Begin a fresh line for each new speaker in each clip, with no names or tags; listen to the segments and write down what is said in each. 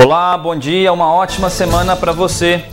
Olá, bom dia, uma ótima semana para você.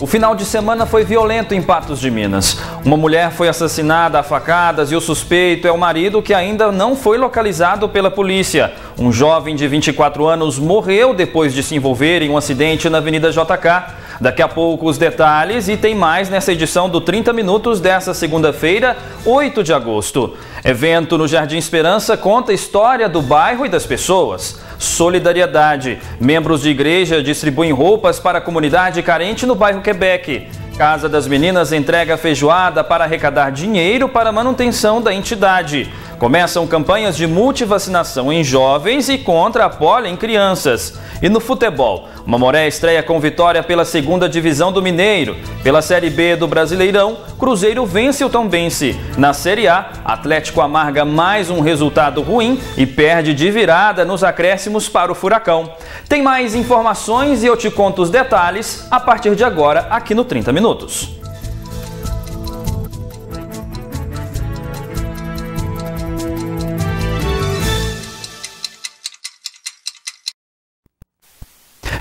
O final de semana foi violento em Patos de Minas. Uma mulher foi assassinada a facadas e o suspeito é o marido, que ainda não foi localizado pela polícia. Um jovem de 24 anos morreu depois de se envolver em um acidente na Avenida JK. Daqui a pouco os detalhes e tem mais nessa edição do 30 Minutos dessa segunda-feira, 8 de agosto. Evento no Jardim Esperança conta a história do bairro e das pessoas. Solidariedade. Membros de igreja distribuem roupas para a comunidade carente no bairro Quebec. Casa das Meninas entrega feijoada para arrecadar dinheiro para a manutenção da entidade. Começam campanhas de multivacinação em jovens e contra a polio em crianças. E no futebol, Mamoré estreia com vitória pela 2ª Divisão do Mineiro. Pela Série B do Brasileirão, Cruzeiro vence o Tombense. Na Série A, Atlético amarga mais um resultado ruim e perde de virada nos acréscimos para o Furacão. Tem mais informações e eu te conto os detalhes a partir de agora aqui no 30 Minutos.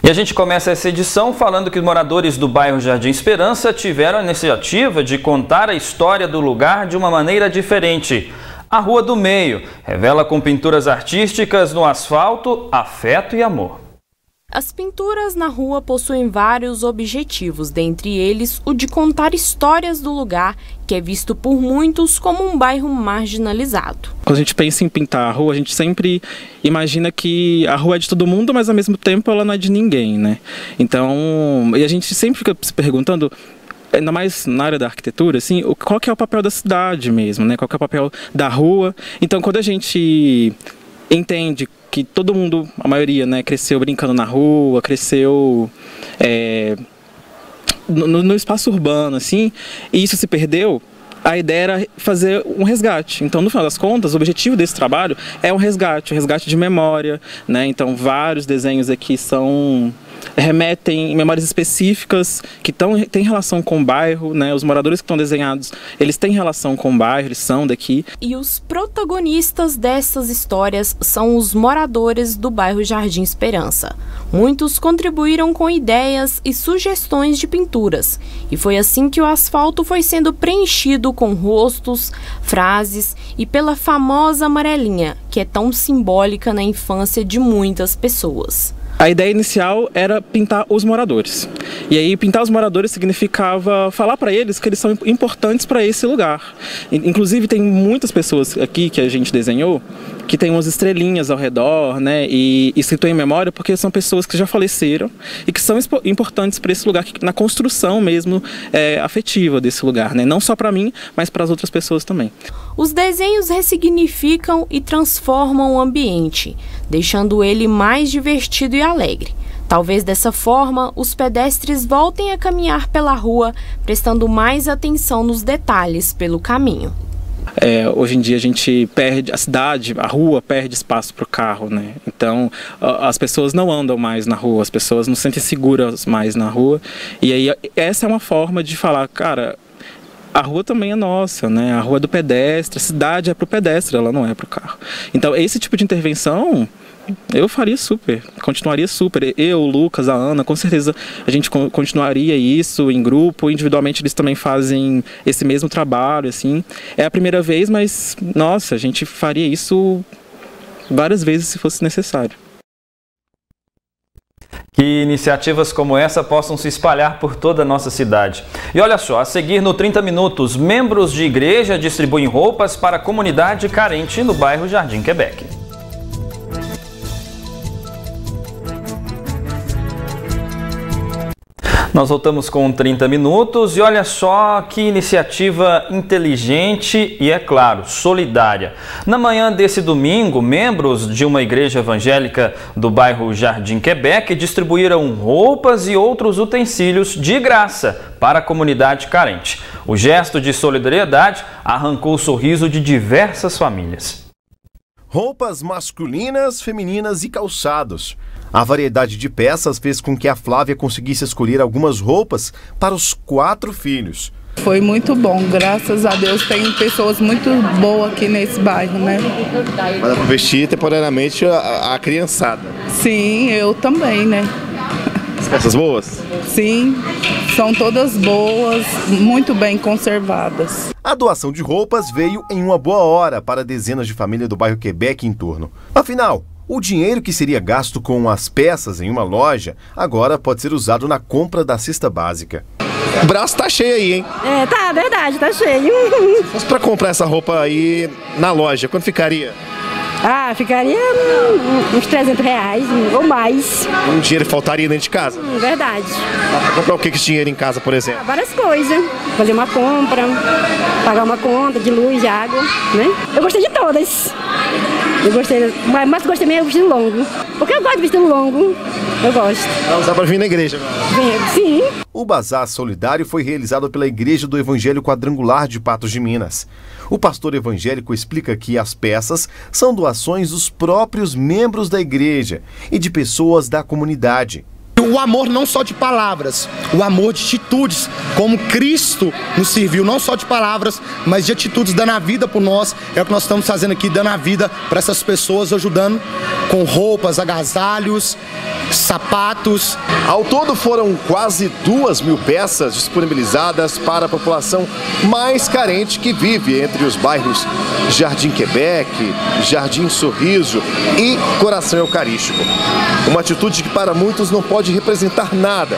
E a gente começa essa edição falando que os moradores do bairro Jardim Esperança tiveram a iniciativa de contar a história do lugar de uma maneira diferente. A Rua do Meio revela com pinturas artísticas no asfalto afeto e amor.
As pinturas na rua possuem vários objetivos, dentre eles o de contar histórias do lugar, que é visto por muitos como um bairro marginalizado.
Quando a gente pensa em pintar a rua, a gente sempre imagina que a rua é de todo mundo, mas ao mesmo tempo ela não é de ninguém, né? Então, e a gente sempre fica se perguntando, ainda mais na área da arquitetura, assim, qual que é o papel da cidade mesmo, né? Qual que é o papel da rua? Então, quando a gente entende que todo mundo, a maioria, né, cresceu brincando na rua, cresceu no espaço urbano, assim, e isso se perdeu, a ideia era fazer um resgate. Então, no final das contas, o objetivo desse trabalho é um resgate de memória, né? Então, vários desenhos aqui remetem em memórias específicas que têm relação com o bairro, né? Os moradores que estão desenhados, eles têm relação com o bairro, eles são daqui.
E os protagonistas dessas histórias são os moradores do bairro Jardim Esperança. Muitos contribuíram com ideias e sugestões de pinturas. E foi assim que o asfalto foi sendo preenchido com rostos, frases e pela famosa amarelinha, que é tão simbólica na infância de muitas pessoas.
A ideia inicial era pintar os moradores. E aí pintar os moradores significava falar para eles que eles são importantes para esse lugar. Inclusive tem muitas pessoas aqui que a gente desenhou que tem umas estrelinhas ao redor, né, e escrito em memória, porque são pessoas que já faleceram e que são importantes para esse lugar, na construção mesmo afetiva desse lugar, né, não só para mim, mas para as outras pessoas também.
Os desenhos ressignificam e transformam o ambiente, deixando ele mais divertido e alegre. Talvez dessa forma, os pedestres voltem a caminhar pela rua, prestando mais atenção nos detalhes pelo caminho.
Hoje em dia a gente perde, a rua perde espaço para o carro, né? Então as pessoas não andam mais na rua, as pessoas não se sentem seguras mais na rua. E aí essa é uma forma de falar, cara, a rua também é nossa, né? A rua é do pedestre, a cidade é para o pedestre, ela não é para o carro. Então esse tipo de intervenção eu faria super, continuaria super. Eu, o Lucas, a Ana, com certeza a gente continuaria isso em grupo. Individualmente eles também fazem esse mesmo trabalho, assim. É a primeira vez, mas, nossa, a gente faria isso várias vezes se fosse necessário.
Que iniciativas como essa possam se espalhar por toda a nossa cidade. E olha só, a seguir no 30 Minutos, membros de igreja distribuem roupas para a comunidade carente no bairro Jardim Quebec. Nós voltamos com 30 Minutos e olha só que iniciativa inteligente e, é claro, solidária. Na manhã desse domingo, membros de uma igreja evangélica do bairro Jardim Quebec distribuíram roupas e outros utensílios de graça para a comunidade carente. O gesto de solidariedade arrancou o sorriso de diversas famílias.
Roupas masculinas, femininas e calçados. A variedade de peças fez com que a Flávia conseguisse escolher algumas roupas para os 4 filhos.
Foi muito bom, graças a Deus tem pessoas muito boas aqui nesse bairro, né?
Mas para vestir temporariamente a criançada.
Sim, eu também, né?
peças boas?
Sim, são todas boas, muito bem conservadas.
A doação de roupas veio em uma boa hora para dezenas de famílias do bairro Quebec e em torno. Afinal, o dinheiro que seria gasto com as peças em uma loja agora pode ser usado na compra da cesta básica.
O braço tá cheio aí, hein?
Tá, verdade, tá cheio.
Mas pra comprar essa roupa aí na loja, quanto ficaria?
Ficaria uns R$300 ou mais.
Um dinheiro faltaria dentro de casa?
Verdade.
Dá pra comprar o que com esse dinheiro em casa, por exemplo?
Várias coisas. Fazer uma compra, pagar uma conta de luz, de água, né? Eu gostei de todas. Mas gostei mesmo do vestido longo. Porque eu gosto de vestido longo. Eu gosto.
Vai usar pra vir na igreja agora?
Sim.
O Bazar Solidário foi realizado pela Igreja do Evangelho Quadrangular de Patos de Minas. O pastor evangélico explica que as peças são doações dos próprios membros da igreja e de pessoas da comunidade.
O amor não só de palavras, o amor de atitudes, como Cristo nos serviu, não só de palavras, mas de atitudes, dando a vida por nós. É o que nós estamos fazendo aqui, dando a vida para essas pessoas, ajudando com roupas, agasalhos, sapatos.
Ao todo foram quase 2.000 peças disponibilizadas para a população mais carente que vive entre os bairros Jardim Quebec, Jardim Sorriso e Coração Eucarístico. Uma atitude que para muitos não pode representar nada,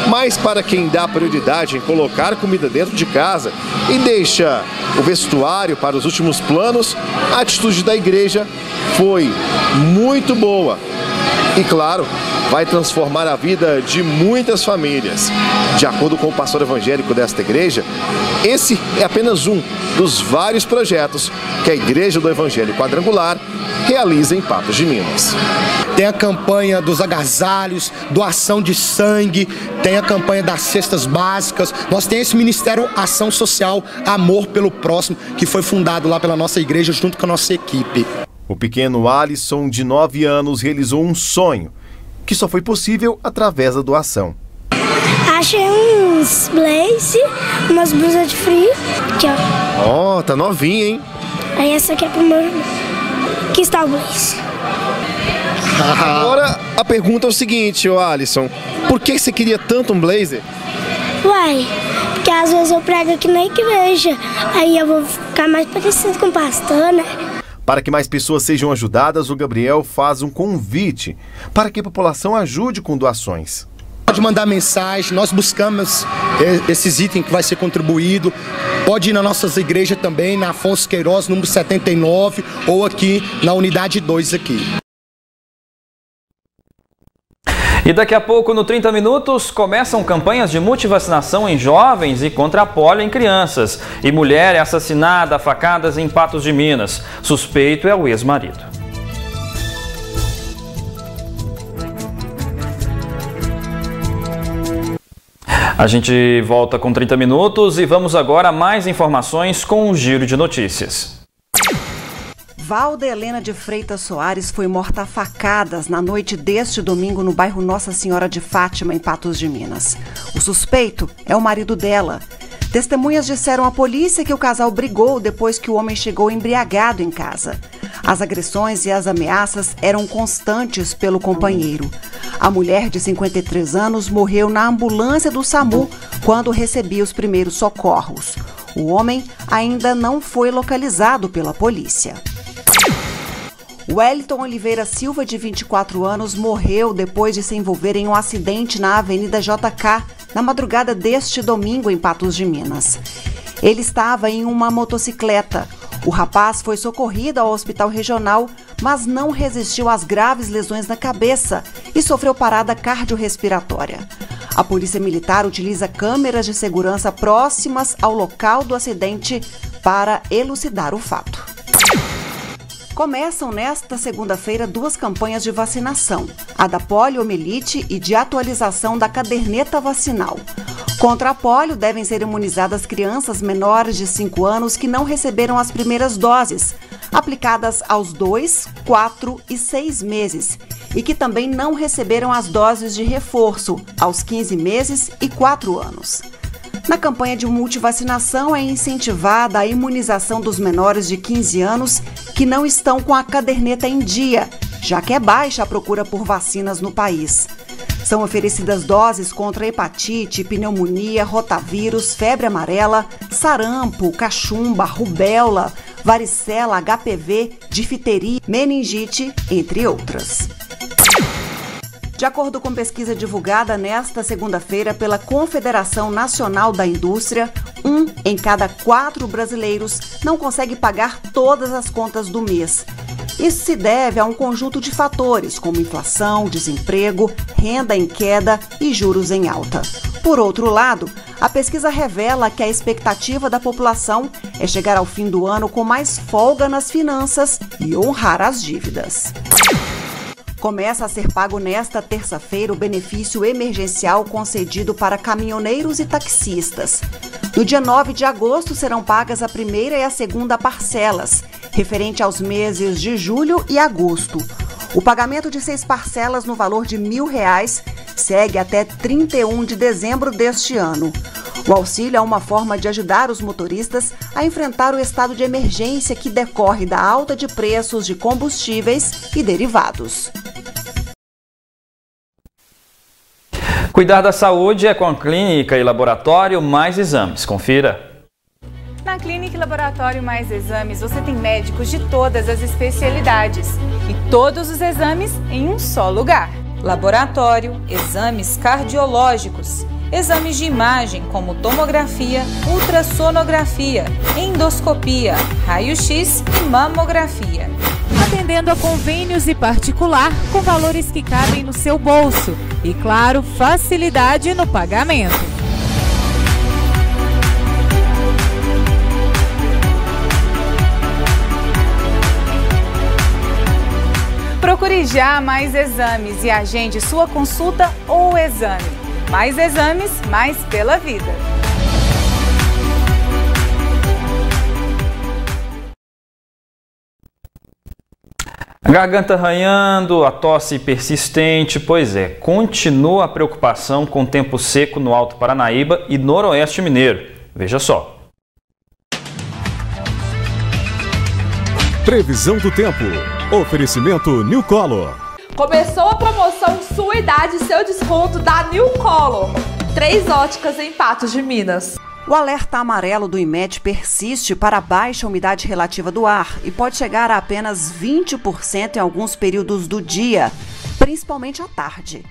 mas para quem dá prioridade em colocar comida dentro de casa e deixa o vestuário para os últimos planos, a atitude da igreja foi muito boa. E claro, vai transformar a vida de muitas famílias. De acordo com o pastor evangélico desta igreja, esse é apenas um dos vários projetos que a Igreja do Evangelho Quadrangular realiza em Patos de Minas.
Tem a campanha dos agasalhos, doação de sangue, tem a campanha das cestas básicas. Nós temos esse Ministério Ação Social, Amor pelo Próximo, que foi fundado lá pela nossa igreja junto com a nossa equipe.
O pequeno Alisson, de 9 anos, realizou um sonho que só foi possível através da doação.
Achei uns blaze, umas blusas de frio. Aqui, ó.
Ó, tá novinha, hein?
Aí essa aqui é pro meu irmão. Aqui está o blaze.
Agora a pergunta é o seguinte, ô Alisson. Por que você queria tanto um blazer?
Uai, porque às vezes eu prego aqui na igreja. Aí eu vou ficar mais parecido com o pastor, né?
Para que mais pessoas sejam ajudadas, o Gabriel faz um convite para que a população ajude com doações.
Pode mandar mensagem, nós buscamos esses itens que vai ser contribuído. Pode ir nas nossas igrejas também, na Afonso Queiroz, número 79, ou aqui na unidade 2 aqui.
E daqui a pouco, no 30 Minutos, começam campanhas de multivacinação em jovens e contra a polio em crianças. E mulher é assassinada a facadas em Patos de Minas. Suspeito é o ex-marido. A gente volta com 30 Minutos e vamos agora a mais informações com o Giro de Notícias.
Valda Helena de Freitas Soares foi morta a facadas na noite deste domingo no bairro Nossa Senhora de Fátima, em Patos de Minas. O suspeito é o marido dela. Testemunhas disseram à polícia que o casal brigou depois que o homem chegou embriagado em casa. As agressões e as ameaças eram constantes pelo companheiro. A mulher de 53 anos morreu na ambulância do SAMU quando recebia os primeiros socorros. O homem ainda não foi localizado pela polícia. Wellington Oliveira Silva, de 24 anos, morreu depois de se envolver em um acidente na Avenida JK, na madrugada deste domingo, em Patos de Minas. Ele estava em uma motocicleta. O rapaz foi socorrido ao hospital regional, mas não resistiu às graves lesões na cabeça e sofreu parada cardiorrespiratória. A Polícia Militar utiliza câmeras de segurança próximas ao local do acidente para elucidar o fato. Começam nesta segunda-feira 2 campanhas de vacinação, a da poliomielite e de atualização da caderneta vacinal. Contra a polio devem ser imunizadas crianças menores de 5 anos que não receberam as primeiras doses, aplicadas aos 2, 4 e 6 meses, e que também não receberam as doses de reforço aos 15 meses e 4 anos. Na campanha de multivacinação é incentivada a imunização dos menores de 15 anos que não estão com a caderneta em dia, já que é baixa a procura por vacinas no país. São oferecidas doses contra hepatite, pneumonia, rotavírus, febre amarela, sarampo, cachumba, rubéola, varicela, HPV, difteria, meningite, entre outras. De acordo com pesquisa divulgada nesta segunda-feira pela Confederação Nacional da Indústria, 1 em cada 4 brasileiros não consegue pagar todas as contas do mês. Isso se deve a um conjunto de fatores, como inflação, desemprego, renda em queda e juros em alta. Por outro lado, a pesquisa revela que a expectativa da população é chegar ao fim do ano com mais folga nas finanças e honrar as dívidas. Começa a ser pago nesta terça-feira o benefício emergencial concedido para caminhoneiros e taxistas. No dia 9 de agosto serão pagas a primeira e a segunda parcelas, referente aos meses de julho e agosto. O pagamento de 6 parcelas no valor de R$1.000 segue até 31 de dezembro deste ano. O auxílio é uma forma de ajudar os motoristas a enfrentar o estado de emergência que decorre da alta de preços de combustíveis e derivados.
Cuidar da saúde é com a Clínica e Laboratório Mais Exames. Confira.
Na Clínica e Laboratório Mais Exames, você tem médicos de todas as especialidades e todos os exames em um só lugar. Laboratório, exames cardiológicos, exames de imagem como tomografia, ultrassonografia, endoscopia, raio-x e mamografia. Atendendo a convênios e particular com valores que cabem no seu bolso e, claro, facilidade no pagamento. Procure já Mais Exames e agende sua consulta ou exame. Mais exames, mais pela vida.
A garganta arranhando, a tosse persistente, pois é, continua a preocupação com o tempo seco no Alto Paranaíba e Noroeste Mineiro. Veja só.
Previsão do tempo. Oferecimento New Color.
Começou a promoção Sua Idade e Seu Desconto da New Color. 3 óticas em Patos de Minas.
O alerta amarelo do IMET persiste para a baixa umidade relativa do ar e pode chegar a apenas 20% em alguns períodos do dia, principalmente à tarde.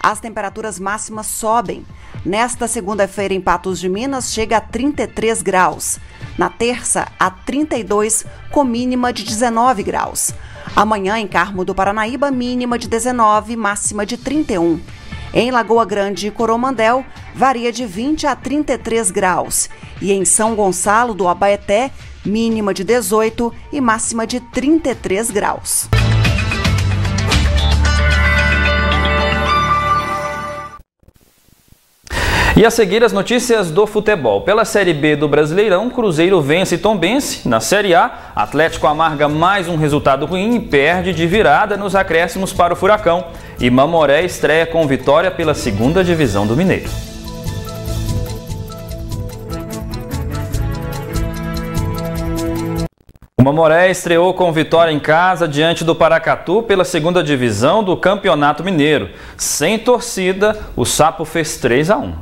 As temperaturas máximas sobem. Nesta segunda-feira em Patos de Minas chega a 33 graus. Na terça, a 32, com mínima de 19 graus. Amanhã em Carmo do Paranaíba, mínima de 19, máxima de 31. Em Lagoa Grande e Coromandel, varia de 20 a 33 graus. E em São Gonçalo do Abaeté, mínima de 18 e máxima de 33 graus.
E a seguir as notícias do futebol. Pela Série B do Brasileirão, Cruzeiro vence Tombense. Na Série A, Atlético amarga mais um resultado ruim e perde de virada nos acréscimos para o Furacão. E Mamoré estreia com vitória pela 2ª divisão do Mineiro. O Mamoré estreou com vitória em casa diante do Paracatu pela 2ª divisão do Campeonato Mineiro. Sem torcida, o Sapo fez 3-1.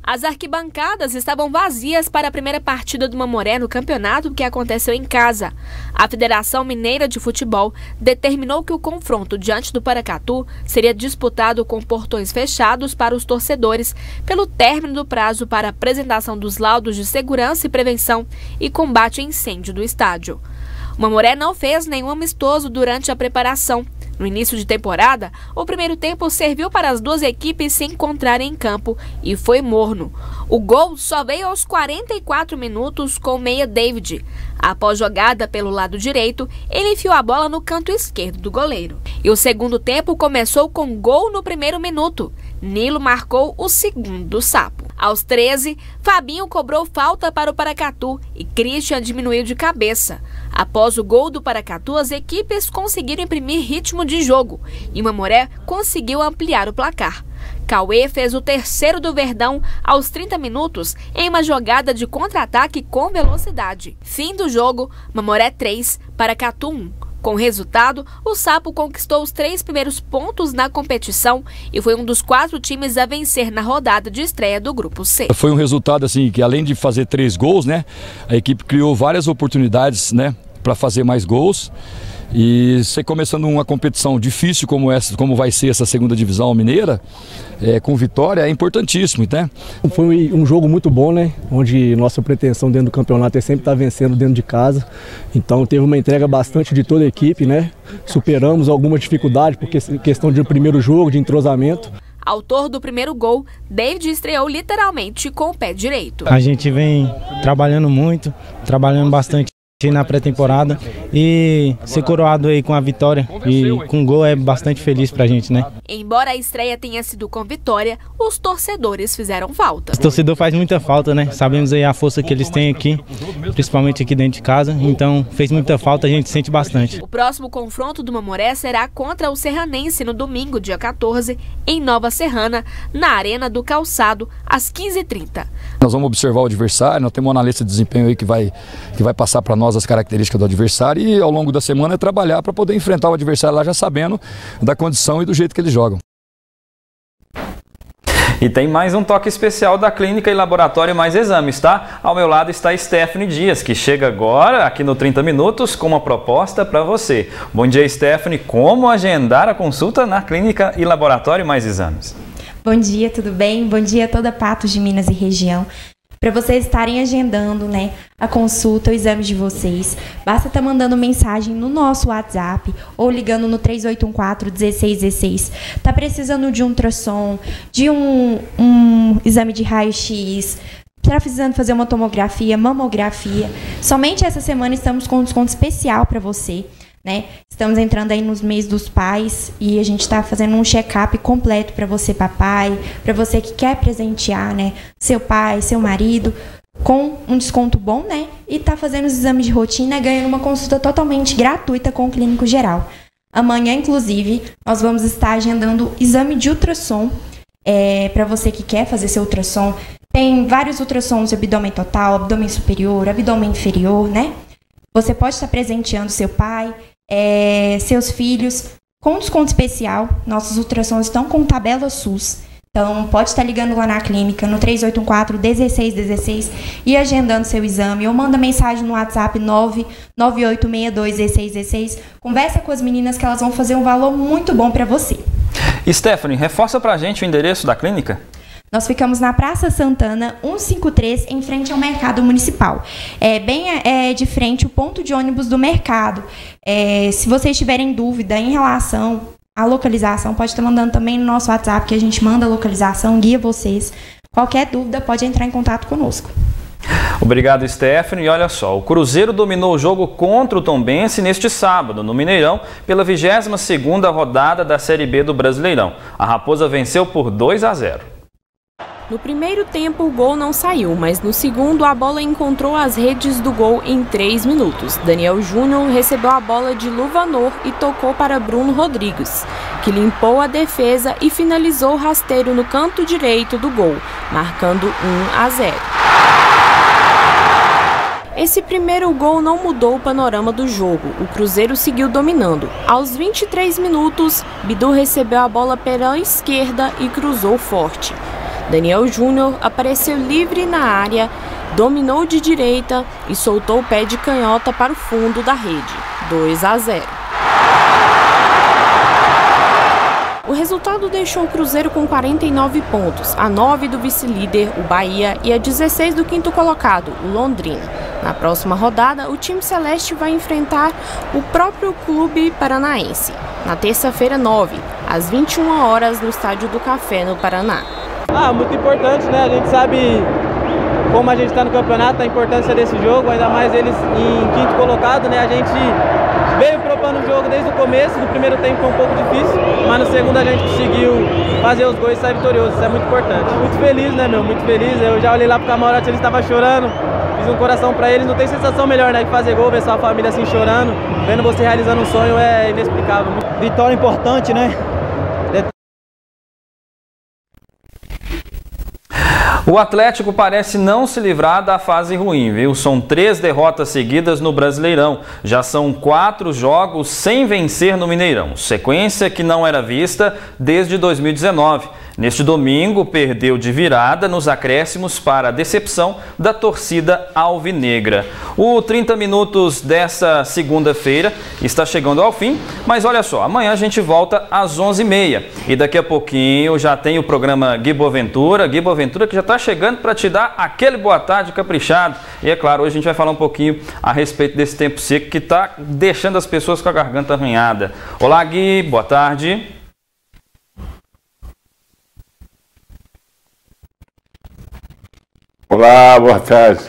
As arquibancadas estavam vazias para a primeira partida do Mamoré no campeonato que aconteceu em casa. A Federação Mineira de Futebol determinou que o confronto diante do Paracatu seria disputado com portões fechados para os torcedores pelo término do prazo para a apresentação dos laudos de segurança e prevenção e combate a incêndio do estádio. O Mamoré não fez nenhum amistoso durante a preparação. No início de temporada, o primeiro tempo serviu para as duas equipes se encontrarem em campo e foi morno. O gol só veio aos 44 minutos com o meia David. Após jogada pelo lado direito, ele enfiou a bola no canto esquerdo do goleiro. E o segundo tempo começou com gol no primeiro minuto. Nilo marcou o segundo do Sapo. Aos 13, Fabinho cobrou falta para o Paracatu e Christian diminuiu de cabeça. Após o gol do Paracatu, as equipes conseguiram imprimir ritmo de jogo e Mamoré conseguiu ampliar o placar. Cauê fez o terceiro do Verdão aos 30 minutos em uma jogada de contra-ataque com velocidade. Fim do jogo, Mamoré 3, Paracatu 1.
Com o resultado, o Sapo conquistou os 3 primeiros pontos na competição e foi um dos 4 times a vencer na rodada de estreia do Grupo C.
Foi um resultado assim que, além de fazer 3 gols, né, a equipe criou várias oportunidades, né, para fazer mais gols. E você começando uma competição difícil como essa, como vai ser essa segunda divisão mineira, com vitória, é importantíssimo, né?
Foi um jogo muito bom, né? Onde nossa pretensão dentro do campeonato é sempre estar vencendo dentro de casa. Então teve uma entrega bastante de toda a equipe, né? Superamos algumas dificuldades, porque questão de primeiro jogo, de entrosamento.
Autor do primeiro gol, David estreou literalmente com o pé direito.
A gente vem trabalhando muito, trabalhando bastante na pré-temporada e ser coroado aí com a vitória e com gol é bastante feliz pra gente, né?
Embora a estreia tenha sido com vitória, os torcedores fizeram falta.
O torcedor faz muita falta, né? Sabemos aí a força que eles têm aqui, principalmente aqui dentro de casa, então fez muita falta, a gente sente bastante.
O próximo confronto do Mamoré será contra o Serranense no domingo, dia 14, em Nova Serrana, na Arena do Calçado, às 15h30.
Nós vamos observar o adversário, nós temos uma analista de desempenho aí que vai passar para nós as características do adversário e ao longo da semana é trabalhar para poder enfrentar o adversário lá já sabendo da condição e do jeito que eles jogam.
E tem mais um toque especial da Clínica e Laboratório Mais Exames, tá? Ao meu lado está Stephanie Dias, que chega agora aqui no 30 Minutos com uma proposta para você. Bom dia, Stephanie. Como agendar a consulta na Clínica e Laboratório Mais Exames?
Bom dia, tudo bem? Bom dia a toda Patos de Minas e região. Para vocês estarem agendando, né, a consulta, o exame de vocês, basta estar mandando mensagem no nosso WhatsApp ou ligando no 3814-1616. Tá precisando de um ultrassom, de um exame de raio-x, está precisando fazer uma tomografia, mamografia. Somente essa semana estamos com um desconto especial para você. Né? Estamos entrando aí nos meses dos pais e a gente está fazendo um check-up completo para você, papai, para você que quer presentear, né, seu pai, seu marido, com um desconto bom, né? E está fazendo os exames de rotina, ganhando uma consulta totalmente gratuita com o clínico geral. Amanhã, inclusive, nós vamos estar agendando exame de ultrassom para você que quer fazer seu ultrassom. Tem vários ultrassons de abdômen total, abdômen superior, abdômen inferior, né? Você pode estar presenteando seu pai, seus filhos, com desconto especial. Nossos ultrassons estão com tabela SUS. Então, pode estar ligando lá na clínica, no 3814-1616 e agendando seu exame. Ou manda mensagem no WhatsApp 99862-1616. Conversa com as meninas que elas vão fazer um valor muito bom para você.
Stephanie, reforça pra gente o endereço da clínica.
Nós ficamos na Praça Santana, 153, em frente ao Mercado Municipal. Bem de frente o ponto de ônibus do mercado. Se vocês tiverem dúvida em relação à localização, pode estar mandando também no nosso WhatsApp, que a gente manda a localização, guia vocês. Qualquer dúvida, pode entrar em contato conosco.
Obrigado, Stephanie. E olha só, o Cruzeiro dominou o jogo contra o Tombense neste sábado, no Mineirão, pela 22ª rodada da Série B do Brasileirão. A Raposa venceu por 2-0.
No primeiro tempo, o gol não saiu, mas no segundo, a bola encontrou as redes do gol em 3 minutos. Daniel Júnior recebeu a bola de Luvanor e tocou para Bruno Rodrigues, que limpou a defesa e finalizou o rasteiro no canto direito do gol, marcando 1-0. Esse primeiro gol não mudou o panorama do jogo. O Cruzeiro seguiu dominando. Aos 23 minutos, Bidu recebeu a bola pela esquerda e cruzou forte. Daniel Júnior apareceu livre na área, dominou de direita e soltou o pé de canhota para o fundo da rede. 2-0. O resultado deixou o Cruzeiro com 49 pontos, a 9 do vice-líder, o Bahia, e a 16 do quinto colocado, o Londrina. Na próxima rodada, o time celeste vai enfrentar o próprio clube paranaense, na terça-feira 9, às 21 horas, no Estádio do Café, no Paraná.
Muito importante, né? A gente sabe como a gente está no campeonato, a importância desse jogo, ainda mais eles em quinto colocado, né? A gente veio propondo o jogo desde o começo, no primeiro tempo foi um pouco difícil, mas no segundo a gente conseguiu fazer os gols e sair vitorioso, isso é muito importante. Muito feliz, né, meu? Muito feliz, eu já olhei lá pro camarote, eles estavam chorando, fiz um coração pra eles, não tem sensação melhor, né, que fazer gol, ver sua família assim chorando, vendo você realizando um sonho é inexplicável.
Vitória importante, né?
O Atlético parece não se livrar da fase ruim, viu? São 3 derrotas seguidas no Brasileirão. Já são 4 jogos sem vencer no Mineirão. Sequência que não era vista desde 2019. Neste domingo, perdeu de virada nos acréscimos para a decepção da torcida alvinegra. O 30 minutos dessa segunda-feira está chegando ao fim, mas olha só, amanhã a gente volta às 11h30 e daqui a pouquinho já tem o programa Gui Boaventura que já está chegando para te dar aquele boa tarde caprichado. E é claro, hoje a gente vai falar um pouquinho a respeito desse tempo seco que está deixando as pessoas com a garganta arranhada. Olá, Gui, boa tarde.
Olá, boa tarde.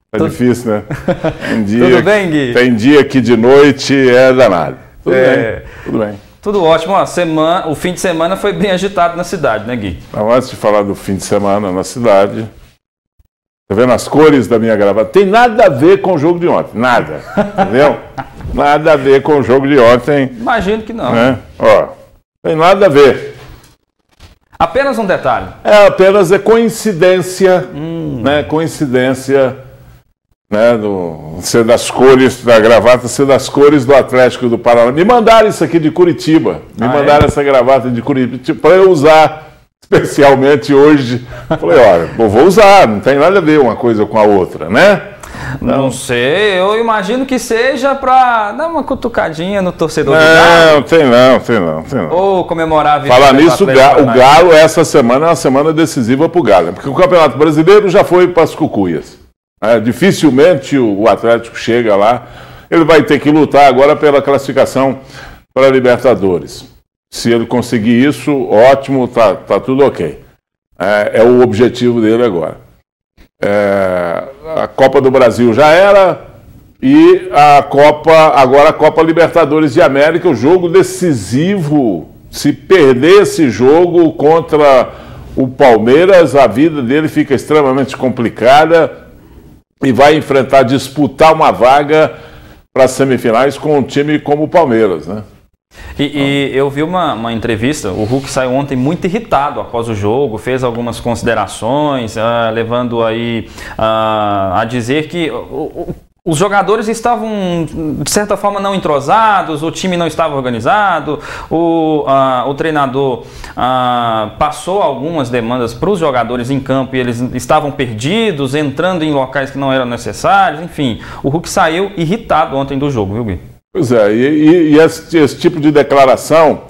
Tá difícil, né?
Tudo bem, Gui?
Tem dia que de noite é danado. Tudo bem, tudo bem.
Tudo ótimo. Ó, o fim de semana foi bem agitado na cidade, né, Gui?
Então, antes de falar do fim de semana na cidade, tá vendo as cores da minha gravata? Tem nada a ver com o jogo de ontem, nada, entendeu? Nada a ver com o jogo de ontem.
Imagino que não.
Né? Ó, tem nada a ver.
Apenas um detalhe.
Apenas coincidência, né? Coincidência, né? Ser das cores da gravata, ser das cores do Atlético do Paraná. Me mandaram isso aqui de Curitiba. Me mandaram essa gravata de Curitiba para eu usar especialmente hoje. Falei, olha, eu vou usar, não tem nada a ver uma coisa com a outra, né?
Não sei, eu imagino que seja para dar uma cutucadinha no torcedor do
Galo. Tem não.
Ou comemorar a vitória.
Falar nisso, o Galo essa semana é uma semana decisiva para o Galo, porque o Campeonato Brasileiro já foi para as cucuias. Dificilmente o Atlético chega lá, ele vai ter que lutar agora pela classificação para a Libertadores. Se ele conseguir isso, ótimo, tá tudo ok. É o objetivo dele agora. A Copa do Brasil já era e agora a Copa Libertadores de América, o jogo decisivo. Se perder esse jogo contra o Palmeiras, a vida dele fica extremamente complicada e vai disputar uma vaga para as semifinais com um time como o Palmeiras, né?
E eu vi uma entrevista, o Hulk saiu ontem muito irritado após o jogo, fez algumas considerações, levando aí a dizer que os jogadores estavam, de certa forma, não entrosados, o time não estava organizado, o treinador passou algumas demandas para os jogadores em campo e eles estavam perdidos, entrando em locais que não eram necessários, enfim. O Hulk saiu irritado ontem do jogo, viu, Gui?
Pois é, e esse tipo de declaração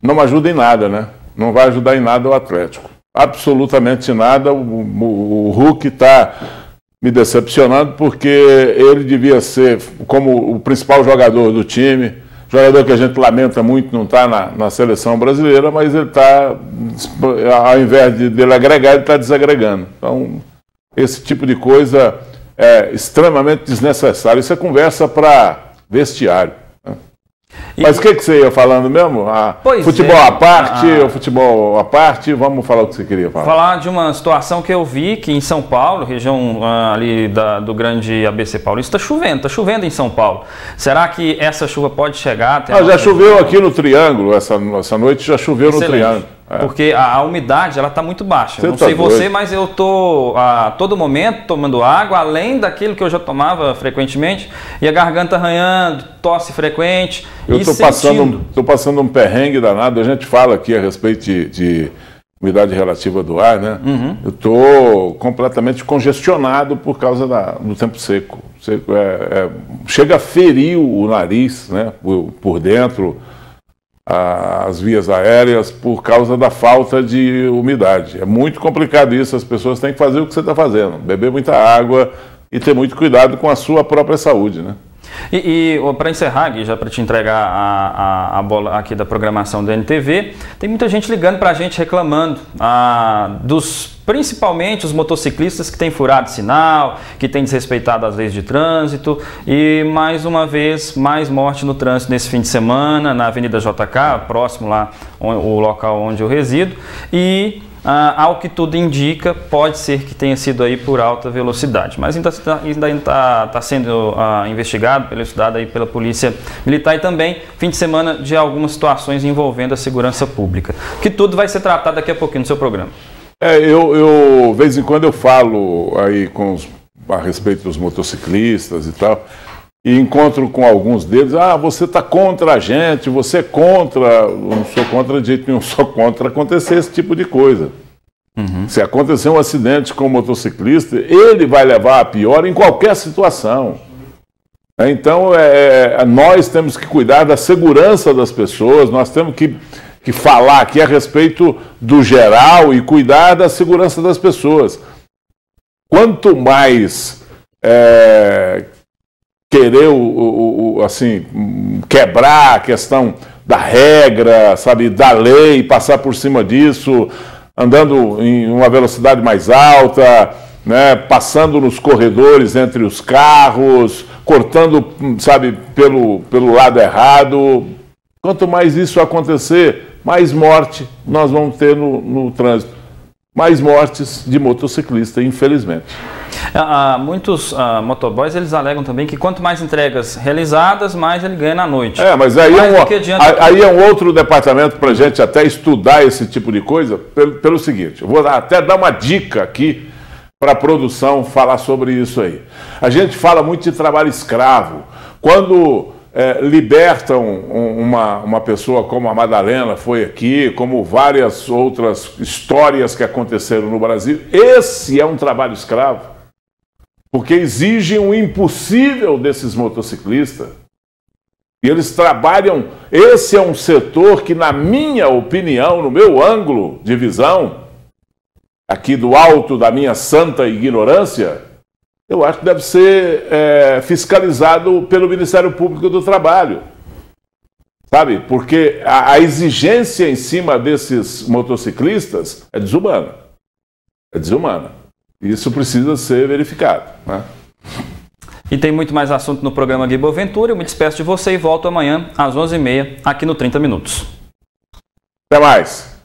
não ajuda em nada, né? Não vai ajudar em nada o Atlético. Absolutamente nada. O Hulk está me decepcionando porque ele devia ser como o principal jogador do time, jogador que a gente lamenta muito não estar na seleção brasileira, mas ele está, ao invés dele agregar, ele está desagregando. Então, esse tipo de coisa é extremamente desnecessário. Isso é conversa para vestiário. Mas o que você ia falando mesmo? Futebol à parte, ou futebol à parte, vamos falar o que você queria falar.
Falar de uma situação que eu vi que em São Paulo, região ali do grande ABC Paulista, está chovendo em São Paulo. Será que essa chuva pode chegar até...
já choveu aqui no Triângulo, essa noite já choveu no Triângulo.
Porque a umidade ela está muito baixa. Não sei você, mas eu estou a todo momento tomando água, além daquilo que eu já tomava frequentemente, e a garganta arranhando, tosse frequente.
Eu estou passando um perrengue danado. A gente fala aqui a respeito de umidade relativa do ar, né? Eu estou completamente congestionado por causa do tempo seco. Chega a ferir o nariz, né? Por dentro, as vias aéreas, por causa da falta de umidade. É muito complicado isso, as pessoas têm que fazer o que você está fazendo, beber muita água e ter muito cuidado com a sua própria saúde, né?
E para encerrar, Gui, já para te entregar a bola aqui da programação da NTV, tem muita gente ligando para a gente reclamando principalmente os motociclistas que têm furado sinal, que têm desrespeitado as leis de trânsito e, mais uma vez, mais morte no trânsito nesse fim de semana, na Avenida JK, próximo lá, o local onde eu resido, e ao que tudo indica, pode ser que tenha sido aí por alta velocidade, mas ainda está sendo investigado, estudado aí pela Polícia Militar e também fim de semana de algumas situações envolvendo a segurança pública, que tudo vai ser tratado daqui a pouquinho no seu programa.
De vez em quando eu falo aí a respeito dos motociclistas e tal, e encontro com alguns deles, você está contra a gente, você é contra. Eu não sou contra de jeito nenhum, sou contra acontecer esse tipo de coisa. Se acontecer um acidente com um motociclista, ele vai levar a pior em qualquer situação. Então, nós temos que cuidar da segurança das pessoas, nós temos que falar aqui a respeito do geral e cuidar da segurança das pessoas. Quanto mais querer assim, quebrar a questão da regra, sabe, da lei, passar por cima disso, andando em uma velocidade mais alta, né, passando nos corredores entre os carros, cortando, sabe, pelo lado errado. Quanto mais isso acontecer, mais morte nós vamos ter no trânsito. Mais mortes de motociclista, infelizmente.
Muitos motoboys, eles alegam também que quanto mais entregas realizadas, mais ele ganha na noite.
Mas aí é um outro departamento para a gente até estudar esse tipo de coisa, pelo seguinte, eu vou até dar uma dica aqui para a produção falar sobre isso aí. A gente fala muito de trabalho escravo. Quando libertam uma pessoa como a Madalena foi aqui, como várias outras histórias que aconteceram no Brasil, esse é um trabalho escravo, porque exigem o impossível desses motociclistas. E eles trabalham, esse é um setor que, na minha opinião, no meu ângulo de visão, aqui do alto da minha santa ignorância, eu acho que deve ser fiscalizado pelo Ministério Público do Trabalho, sabe? Porque a exigência em cima desses motociclistas é desumana. É desumana. Isso precisa ser verificado, né?
E tem muito mais assunto no programa Gui Boaventura. Eu me despeço de você e volto amanhã às 11h30 aqui no 30 Minutos.
Até mais!